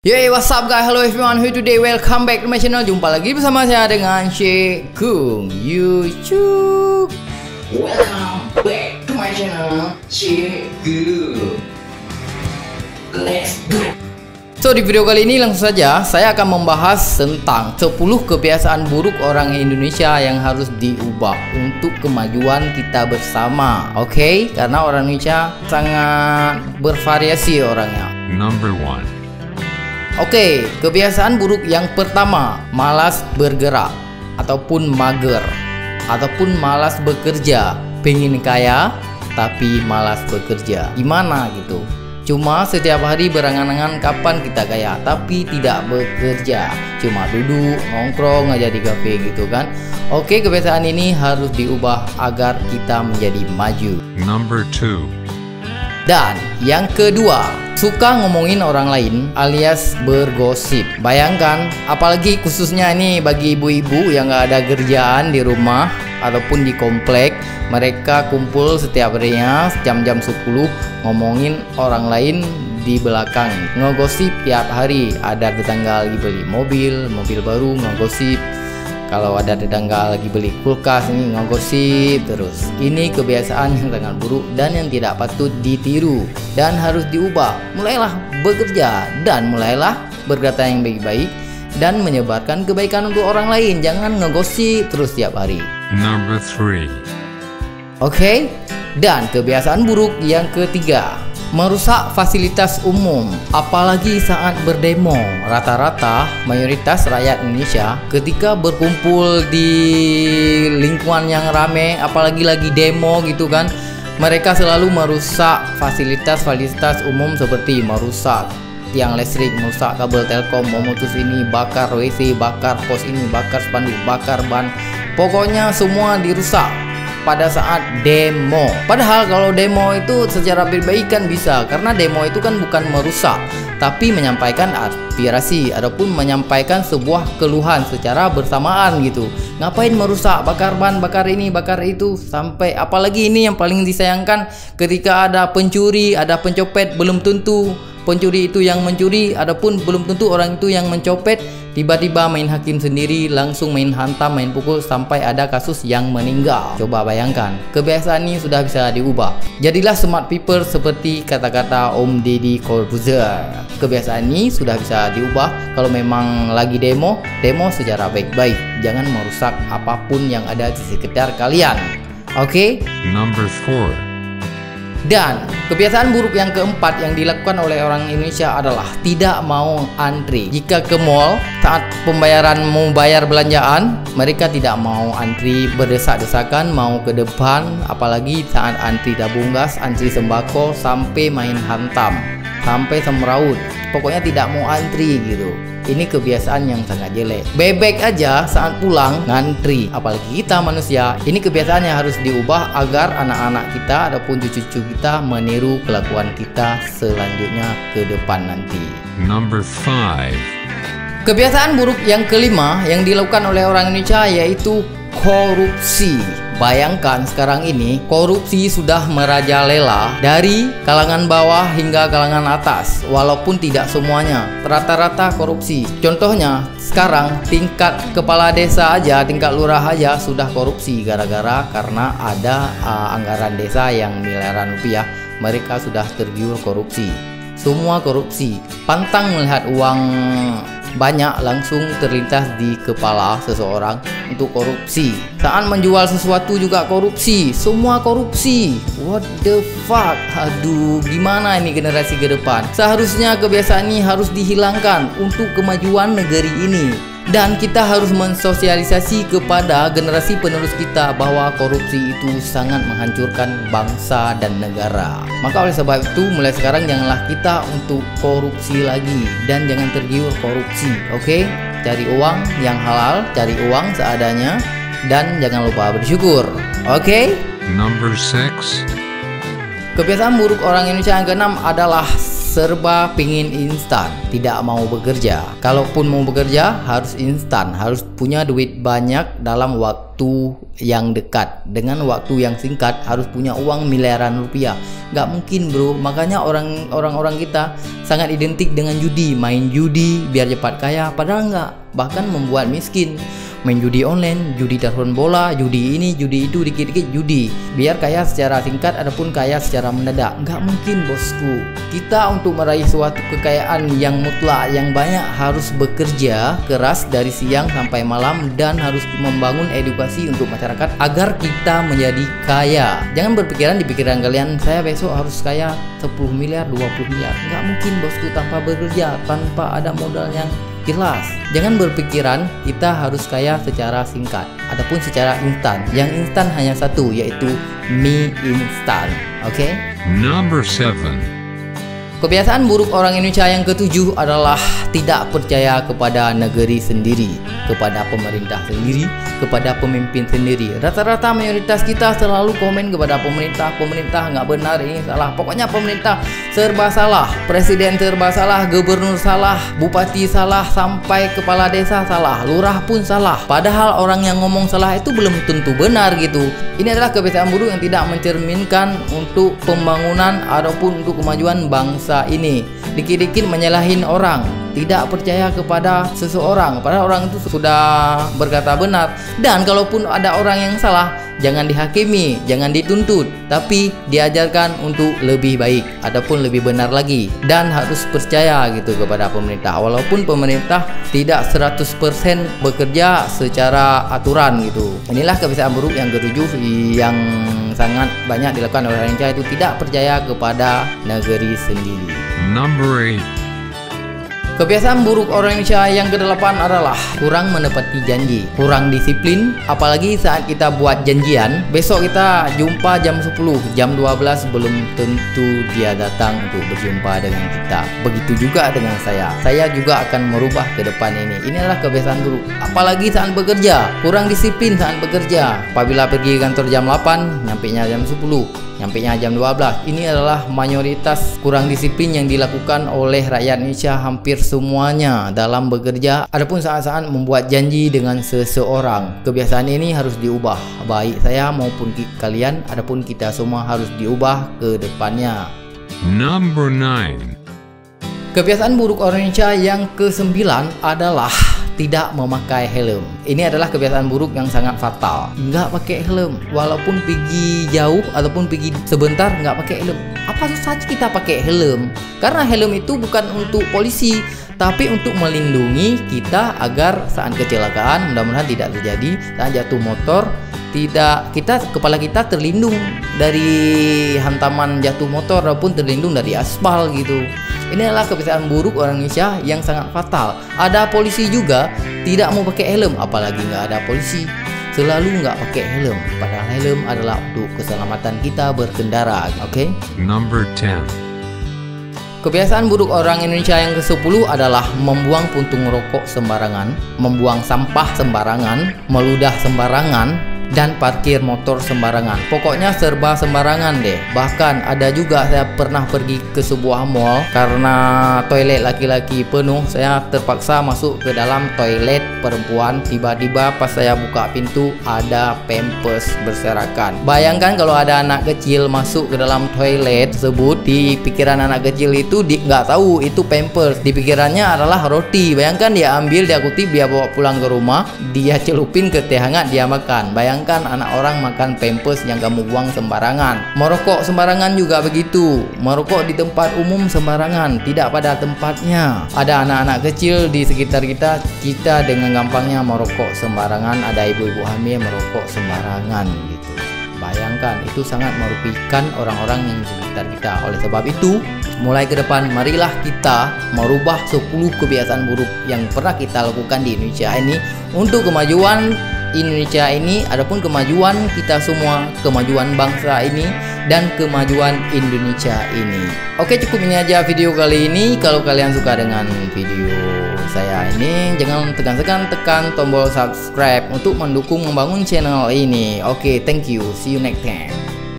Hey, what's up guys? Hello everyone, here today, welcome back to my channel. Jumpa lagi bersama saya dengan Syekh Kung YouTube. Welcome back to my channel, Syekh Kung. Let's go. So, di video kali ini langsung saja saya akan membahas tentang 10 kebiasaan buruk orang Indonesia yang harus diubah untuk kemajuan kita bersama. Oke, karena orang Indonesia sangat bervariasi orangnya. Number 1. Oke, kebiasaan buruk yang pertama, malas bergerak ataupun mager ataupun malas bekerja. Pengen kaya tapi malas bekerja. Gimana gitu? Cuma setiap hari berangan-angan kapan kita kaya tapi tidak bekerja. Cuma duduk, nongkrong aja di kafe gitu kan. Oke, kebiasaan ini harus diubah agar kita menjadi maju. Number 2. Dan yang kedua, suka ngomongin orang lain alias bergosip. Bayangkan, apalagi khususnya ini bagi ibu-ibu yang gak ada kerjaan di rumah ataupun di komplek, mereka kumpul setiap harinya jam-jam 10 ngomongin orang lain di belakang, ngegosip tiap hari. Ada tetangga lagi beli mobil baru, ngegosip. Kalau ada tetangga lagi beli kulkas, ini ngegosip terus. Ini kebiasaan yang sangat buruk dan yang tidak patut ditiru dan harus diubah. Mulailah bekerja dan mulailah berkata yang baik-baik dan menyebarkan kebaikan untuk orang lain. Jangan ngegosip terus tiap hari. Number 3. Oke, dan kebiasaan buruk yang ketiga, merusak fasilitas umum, apalagi saat berdemo. Rata-rata mayoritas rakyat Indonesia ketika berkumpul di lingkungan yang rame, apalagi lagi demo gitu kan, mereka selalu merusak fasilitas umum seperti merusak tiang listrik, merusak kabel telkom, memutus ini, bakar WC, bakar pos ini, bakar spanduk, bakar ban. Pokoknya semua dirusak pada saat demo. Padahal kalau demo itu secara baik kan bisa, karena demo itu kan bukan merusak tapi menyampaikan aspirasi ataupun menyampaikan sebuah keluhan secara bersamaan gitu. Ngapain merusak, bakar ban, bakar ini, bakar itu, sampai apalagi ini yang paling disayangkan ketika ada pencuri, ada pencopet, belum tentu pencuri itu yang mencuri, adapun belum tentu orang itu yang mencopet. Tiba-tiba main hakim sendiri, langsung main hantam, main pukul sampai ada kasus yang meninggal. Coba bayangkan, kebiasaan ini sudah bisa diubah. Jadilah smart people seperti kata-kata Om Deddy Corbuzier. Kebiasaan ini sudah bisa diubah. Kalau memang lagi demo secara baik-baik. Jangan merusak apapun yang ada di sekitar kalian. Oke? Number 4. Dan kebiasaan buruk yang keempat yang dilakukan oleh orang Indonesia adalah tidak mau antri. Jika ke mall saat pembayaran, mau bayar belanjaan, mereka tidak mau antri berdesak-desakan, mau ke depan. Apalagi saat antri tabung gas, antri sembako, sampai main hantam, sampai semeraut. Pokoknya tidak mau antri gitu. Ini kebiasaan yang sangat jelek. Bebek aja saat pulang ngantri, apalagi kita manusia. Ini kebiasaan yang harus diubah agar anak-anak kita ataupun cucu-cucu kita meniru kelakuan kita selanjutnya ke depan nanti. Number 5. Kebiasaan buruk yang kelima yang dilakukan oleh orang Indonesia yaitu korupsi. Bayangkan sekarang ini korupsi sudah merajalela dari kalangan bawah hingga kalangan atas, walaupun tidak semuanya, rata-rata korupsi. Contohnya sekarang tingkat kepala desa aja, tingkat lurah aja sudah korupsi karena ada anggaran desa yang miliaran rupiah, mereka sudah tergiur korupsi. Semua korupsi. Pantang melihat uang banyak langsung terlintas di kepala seseorang untuk korupsi. Saat menjual sesuatu juga korupsi. Semua korupsi. What the fuck? Aduh, gimana ini generasi ke depan? Seharusnya kebiasaan ini harus dihilangkan untuk kemajuan negeri ini. Dan kita harus mensosialisasi kepada generasi penerus kita bahwa korupsi itu sangat menghancurkan bangsa dan negara. Maka oleh sebab itu, mulai sekarang janganlah kita untuk korupsi lagi dan jangan tergiur korupsi. Oke? Cari uang yang halal, cari uang seadanya, dan jangan lupa bersyukur. Oke? Number 6. Kebiasaan buruk orang Indonesia yang keenam adalah serba pingin instan, tidak mau bekerja. Kalaupun mau bekerja harus instan, harus punya duit banyak dalam waktu yang dekat. Dengan waktu yang singkat harus punya uang miliaran rupiah. Nggak mungkin bro, makanya orang-orang kita sangat identik dengan judi, main judi biar cepat kaya, padahal nggak, bahkan membuat miskin. Main judi online, judi telepon bola, judi ini, judi itu, dikit-dikit judi biar kaya secara singkat ataupun kaya secara mendadak. Nggak mungkin bosku. Kita untuk meraih suatu kekayaan yang mutlak, yang banyak, harus bekerja keras dari siang sampai malam dan harus membangun edukasi untuk masyarakat agar kita menjadi kaya. Jangan berpikiran di pikiran kalian, saya besok harus kaya 10 miliar, 20 miliar. Nggak mungkin bosku, tanpa bekerja, tanpa ada modal yang jelas. Jangan berpikiran kita harus kaya secara singkat ataupun secara instan. Yang instan hanya satu, yaitu mie instan. Oke? Number 7. Kebiasaan buruk orang Indonesia yang ketujuh adalah tidak percaya kepada negeri sendiri, kepada pemerintah sendiri, kepada pemimpin sendiri. Rata-rata mayoritas kita selalu komen kepada pemerintah nggak benar, ini salah. Pokoknya pemerintah serba salah, presiden serba salah, gubernur salah, bupati salah, sampai kepala desa salah, lurah pun salah. Padahal orang yang ngomong salah itu belum tentu benar gitu. Ini adalah kebiasaan buruk yang tidak mencerminkan untuk pembangunan ataupun untuk kemajuan bangsa ini. Dikit-dikit menyalahin orang, tidak percaya kepada seseorang padahal orang itu sudah berkata benar. Dan kalaupun ada orang yang salah, jangan dihakimi, jangan dituntut, tapi diajarkan untuk lebih baik ataupun lebih benar lagi. Dan harus percaya gitu kepada pemerintah, walaupun pemerintah tidak 100% bekerja secara aturan gitu. Inilah kebiasaan buruk yang ketujuh yang sangat banyak dilakukan oleh orang Indonesia, itu tidak percaya kepada negeri sendiri. Number 8. Kebiasaan buruk orang Indonesia yang ke-8 adalah kurang menepati janji, kurang disiplin. Apalagi saat kita buat janjian, besok kita jumpa jam 10, jam 12 belum tentu dia datang untuk berjumpa dengan kita. Begitu juga dengan saya juga akan merubah ke depan ini. Ini adalah kebiasaan buruk. Apalagi saat bekerja, kurang disiplin saat bekerja. Apabila pergi kantor jam 8, nyampainya jam 10, nyampainya jam 12. Ini adalah mayoritas kurang disiplin yang dilakukan oleh rakyat Indonesia hampir semuanya dalam bekerja adapun saat-saat membuat janji dengan seseorang. Kebiasaan ini harus diubah, baik saya maupun kalian adapun kita semua harus diubah ke depannya. Number 9. Kebiasaan buruk orang Indonesia yang ke-9 adalah tidak memakai helm. Ini adalah kebiasaan buruk yang sangat fatal. Nggak pakai helm, walaupun pergi jauh ataupun pergi sebentar nggak pakai helm. Apa susah kita pakai helm? Karena helm itu bukan untuk polisi, tapi untuk melindungi kita agar saat kecelakaan mudah-mudahan tidak terjadi. Saat jatuh motor, kepala kita terlindung dari hantaman jatuh motor ataupun terlindung dari aspal gitu. Ini adalah kebiasaan buruk orang Indonesia yang sangat fatal. Ada polisi juga tidak mau pakai helm, apalagi nggak ada polisi selalu nggak pakai helm. Padahal helm adalah untuk keselamatan kita berkendara. Oke? Number 10. Kebiasaan buruk orang Indonesia yang ke-10 adalah membuang puntung rokok sembarangan, membuang sampah sembarangan, meludah sembarangan, dan parkir motor sembarangan. Pokoknya serba sembarangan deh. Bahkan ada juga saya pernah pergi ke sebuah mall karena toilet laki-laki penuh, saya terpaksa masuk ke dalam toilet perempuan. Tiba-tiba pas saya buka pintu ada pampers berserakan. Bayangkan kalau ada anak kecil masuk ke dalam toilet tersebut, di pikiran anak kecil itu nggak tahu itu pampers, di pikirannya adalah roti. Bayangkan dia ambil, dia kutip, dia bawa pulang ke rumah, dia celupin ke teh hangat, dia makan. Bayangkan anak orang makan pampers yang kamu buang sembarangan. Merokok sembarangan juga begitu. Merokok di tempat umum sembarangan, tidak pada tempatnya. Ada anak-anak kecil di sekitar kita dengan gampangnya merokok sembarangan. Ada ibu-ibu hamil merokok sembarangan gitu. Bayangkan, itu sangat merugikan orang-orang yang di sekitar kita. Oleh sebab itu, mulai ke depan marilah kita merubah 10 kebiasaan buruk yang pernah kita lakukan di Indonesia ini untuk kemajuan Indonesia ini, adapun kemajuan kita semua, kemajuan bangsa ini dan kemajuan Indonesia ini. Oke, cukup ini aja video kali ini. Kalau kalian suka dengan video saya ini, jangan segan-segan tekan tombol subscribe untuk mendukung membangun channel ini. Oke, thank you. See you next time.